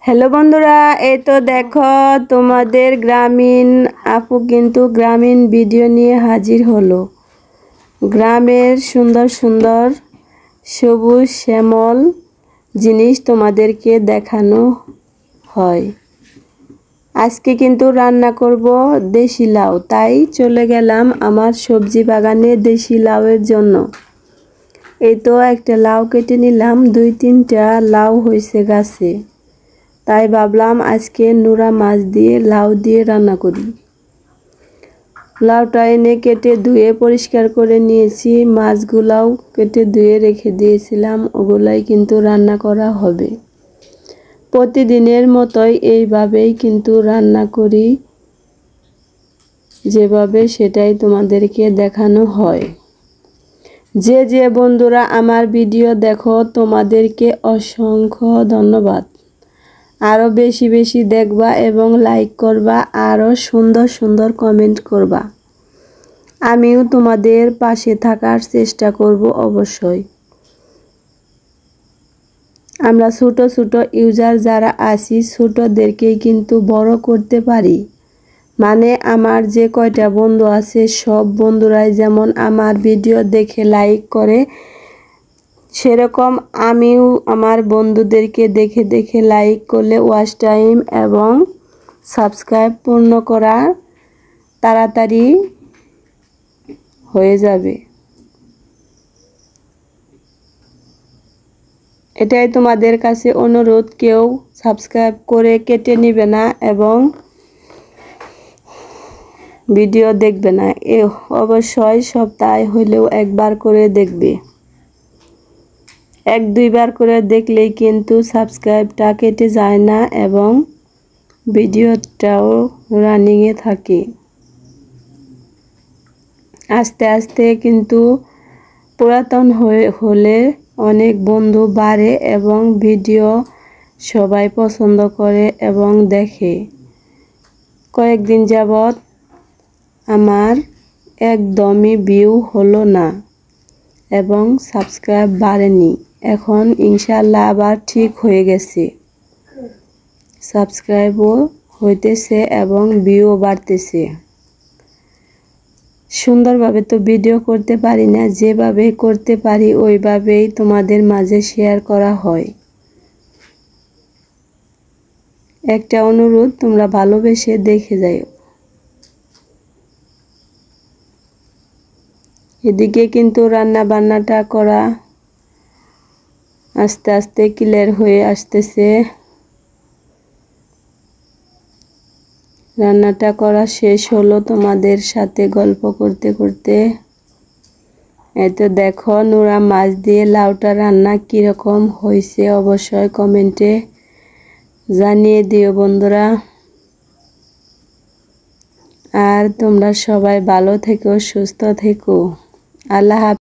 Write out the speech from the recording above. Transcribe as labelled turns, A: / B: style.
A: Hello বন্ধুরা, এই তো দেখো তোমাদের গ্রামীণ আপু কিন্তু গ্রামীণ ভিডিও নিয়ে হাজির হলো। গ্রামের সুন্দর সুন্দর সবুজ শ্যামল জিনিস তোমাদেরকে দেখানো হয়। আজকে কিন্তু রান্না করব দেশি লাউ, তাই চলে গেলাম আমার সবজি বাগানে দেশি লাউয়ের জন্য। এই তো একটা লাউ কেটে নিলাম, 2-3টা লাউ হয়েছে গাছে, তাই ভাবলাম আজকে নোরা মাছ দিয়ে লাউ দিয়ে রান্না করি। লাউটা এনে কেটে ধুয়ে পরিষ্কার করে নিয়েছি, মাছগুলাও কেটে ধুয়ে রেখে দিয়েছিলাম, ওগুলাই কিন্তু রান্না করা হবে। প্রতিদিনের মতোই এইভাবেই কিন্তু রান্না করি, যেভাবে সেটাই তোমাদেরকে দেখানো হয়। যে যে বন্ধুরা আমার ভিডিও দেখো তোমাদেরকে অসংখ্য ধন্যবাদ। আরও বেশি বেশি দেখবা এবং লাইক করবা, আরও সুন্দর সুন্দর কমেন্ট করবা। আমিও তোমাদের পাশে থাকার চেষ্টা করব অবশ্যই। আমরা ছোট ছোট ইউজার যারা আছি, ছোটদেরকেই কিন্তু বড় করতে পারি। মানে আমার যে কয়টা বন্ধু আছে সব বন্ধুরাই যেমন আমার ভিডিও দেখে লাইক করে, সেরকম আমিও আমার বন্ধুদেরকে দেখে দেখে লাইক করলে ওয়াচ টাইম এবং সাবস্ক্রাইব পূর্ণ করা তাড়াতাড়ি হয়ে যাবে। এটাই তোমাদের কাছে অনুরোধ, কেউ সাবস্ক্রাইব করে কেটে নেবে না এবং ভিডিও দেখবে না। অবশ্যই সপ্তাহে হলেও একবার করে দেখবে। 1-2বার করে দেখলেই কিন্তু সাবস্ক্রাইবটা কেটে যায় না এবং ভিডিওটাও রানিংয়ে থাকে। আস্তে আস্তে কিন্তু পুরাতন হলে অনেক বন্ধু বাড়ে এবং ভিডিও সবাই পছন্দ করে এবং দেখে। কয়েকদিন যাবৎ আমার একদমই ভিউ হলো না এবং সাবস্ক্রাইব বাড়েনি। এখন ইনশাআল্লাহ আবার ঠিক হয়ে গেছে, সাবস্ক্রাইবও হইতেছে এবং ভিউ বাড়তেছে। সুন্দরভাবে তো ভিডিও করতে পারি না, যেভাবে করতে পারি ওইভাবেই তোমাদের মাঝে শেয়ার করা হয়। একটা অনুরোধ, তোমরা ভালোবেসে দেখে যাও। এদিকে কিন্তু রান্না বান্নাটা করা আস্তে আস্তে ক্লিয়ার হয়ে আসতেছে। রান্নাটা করা শেষ হলো তোমাদের সাথে গল্প করতে করতে। এই তো দেখো নোরা মাছ দিয়ে লাউটা রান্না কীরকম হয়েছে অবশ্যই কমেন্টে জানিয়ে দিও বন্ধুরা। আর তোমরা সবাই ভালো থেকো, সুস্থ থেকো। আল্লাহ হাফেজ।